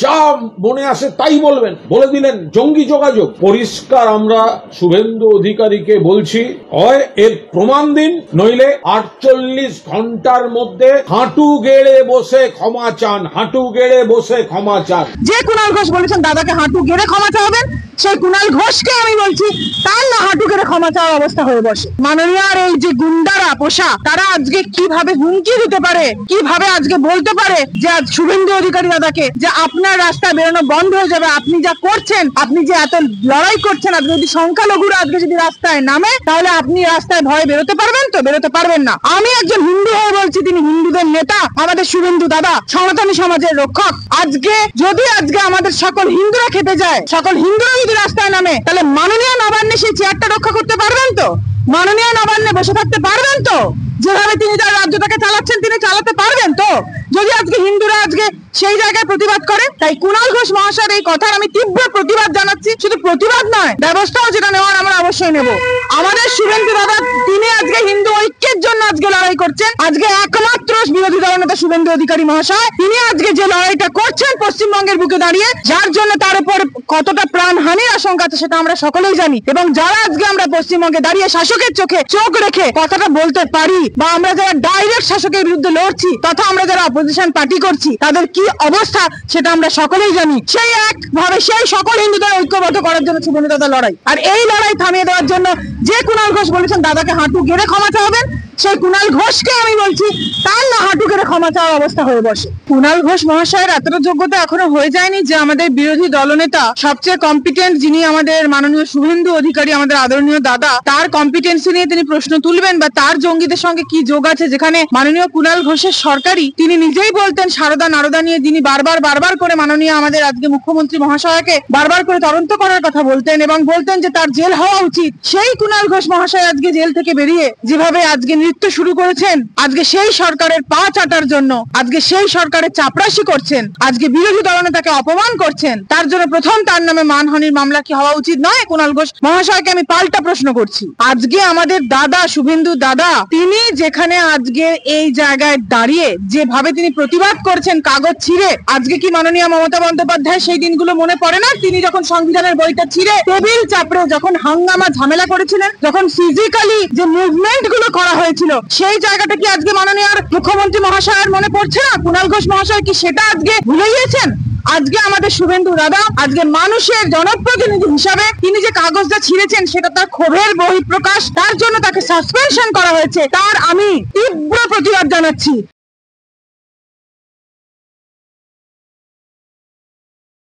যা মনে আসে তাই বলবেন, বলে দিলেন জঙ্গি যোগাযোগ। পরিষ্কার আমরা শুভেন্দু অধিকারীকে বলছি, হয় এর প্রমাণ দিন, নইলে 48 ঘন্টার মধ্যে হাঁটু গেড়ে বসে ক্ষমা চান, হাঁটু গেড়ে বসে ক্ষমা চান। যে কুণাল ঘোষ বলেছেন দাদাকে হাঁটু গেড়ে ক্ষমা চাওয়াবেন, সেই কুণাল ঘোষকে আমি বলছি তার না হাঁটু গেড়ে ক্ষমা চাওয়ার অবস্থা হয়ে বসে। মাননীয় এই যে গুন্ডারা পোষা, তারা আজকে কিভাবে হুমকি দিতে পারে, কিভাবে আজকে বলতে পারে যে আজ শুভেন্দু অধিকারী দাদাকে যে আপনার রাস্তায় বেরোনো বন্ধ হয়ে যাবে, আপনি যা করছেন, আপনি যে এত লড়াই করছেন, আপনি যদি সংখ্যালঘুরা আজকে যদি রাস্তায় নামে তাহলে আপনি রাস্তায় ভয়ে বেরোতে পারবেন তো? বেরোতে পারবেন না। আমি একজন হিন্দু হয়ে বলছি, তিনি হিন্দুদের নেতা, আমাদের শুভেন্দু দাদা সনাতনী সমাজের রক্ষক। আজকে আমাদের সকল হিন্দুরা খেপে যায়, সকল হিন্দুরা যদি রাস্তায় নামে, তাহলে মাননীয় নবান্নে সেই চেয়ারটা রক্ষা করতে পারবেন তো? মাননীয় নবান্নে বসে থাকতে পারবেন তো? যেভাবে তিনি তার রাজ্যটাকে চালাচ্ছেন তিনি চালাতে পারবেন তো? যদি আজকে হিন্দুরা আজকে সেই জায়গায় প্রতিবাদ করে, তাই কুণাল ঘোষ মহাশয়ের এই কথার আমি তীব্র প্রতিবাদ জানাচ্ছি। শুধু প্রতিবাদ নয়, ব্যবস্থাও যেটা নেওয়ার আমরা অবশ্যই নেব। আমাদের শুভেন্দু দাদা তিনি আজকে হিন্দু ঐক্যের জন্য আজকে লড়াই করছেন। আজকে একমাত্র বিরোধী দলনেতা শুভেন্দু অধিকারী মহাশয় তিনি আজকে যে লড়াইটা করছেন পশ্চিমবঙ্গের বুকে দাঁড়িয়ে, যার জন্য তার উপর কতটা প্রাণহানির আশঙ্কা আছে সেটা আমরা সকলেই জানি। এবং যারা আজকে আমরা পশ্চিমবঙ্গে দাঁড়িয়ে শাসকের চোখে চোখ রেখে কথাটা বলতে পারি, বা আমরা যারা ডাইরেক্ট শাসকের বিরুদ্ধে লড়ছি, তথা আমরা যারা অপোজিশন পার্টি করছি, তাদের কি অবস্থা সেটা আমরা সকলেই জানি। সেই একভাবে সেই সকল হিন্দুদের ঐক্যবদ্ধ করার জন্য শুভেন্দু দাদা লড়াই। আর এই লড়াই থামিয়ে দেওয়ার জন্য যে কুণাল ঘোষ বলেছেন দাদাকে হাঁটু গেড়ে ক্ষমা চাওয়াবেন, সেই কুণাল ঘোষকে আমি বলছি তার না হাঁটু গেড়ে ক্ষমা চাওয়ার অবস্থা হয়ে বসে। কুণাল ঘোষ মহাশয়ের এতটা যোগ্যতা এখনো হয়ে যায়নি যে আমাদের বিরোধী দলনেতা সবচেয়ে কম্পিটেন্ট, যিনি আমাদের মাননীয় শুভেন্দু অধিকারী আমাদের আদরণীয় দাদা, তার কম্পিটেন্সি নিয়ে তিনি প্রশ্ন তুলবেন বা তার জঙ্গিদের সঙ্গে কি যোগ আছে, যেখানে মাননীয় কুণাল ঘোষের সরকারি তিনি নিজেই বলতেন সারদা নারদা নিয়ে যিনি বারবার করে মাননীয় আমাদের আজকে মুখ্যমন্ত্রী মহাশয়কে বারবার করে তদন্ত করার কথা বলতেন এবং বলতেন যে তার জেল হওয়া উচিত। সেই কুণাল ঘোষ মহাশয় আজকে জেল থেকে বেরিয়ে যেভাবে আজকে নৃত্য শুরু করেছেন, আজকে সেই সরকারের পা চাটার জন্য, আজকে সেই সরকারের চাপরাশি করছেন, আজকে বিরোধী দলনেতাকে অপমান করছেন, তার জন্য প্রথম তার নামে মানহানির মামলা কি হওয়া উচিত নয়? কুণাল ঘোষ মহাশয়কে আমি পাল্টা প্রশ্ন করছি। আজকে আমাদের দাদা শুভেন্দু দাদা তিনি যেখানে আজকে এই জায়গায় দাঁড়িয়ে যেভাবে তিনি প্রতিবাদ করছেন কাগজ ছিঁড়ে, আজকে কি মাননীয় মমতা বন্দ্যোপাধ্যায় সেই দিনগুলো মনে পড়ে না? তিনি যখন সংবিধানের বইটা ছিঁড়ে টেবিল চাপড়ে যখন হাঙ্গামা ঝামেলা করেছিলেন, যখন ফিজিক্যালি যে মুভমেন্ট গুলো করা হয়েছিল, সেই জায়গাটা কি আজকে মাননীয় মুখ্যমন্ত্রী মহাশয়ের মনে পড়ছে না? কুণাল ঘোষ মহাশয় কি সেটা আজকে ভুলে গিয়েছেন? আজকে আমাদের শুভেন্দু দাদা আজকে মানুষের জনপ্রতিনিধি হিসাবে তিনি যে কাগজটা ছিঁড়েছেন সেটা তার ক্ষোভের বহিঃপ্রকাশ, তার জন্য তাকে সাসপেনশন করা হয়েছে, তার আমি তীব্র প্রতিবাদ জানাচ্ছি।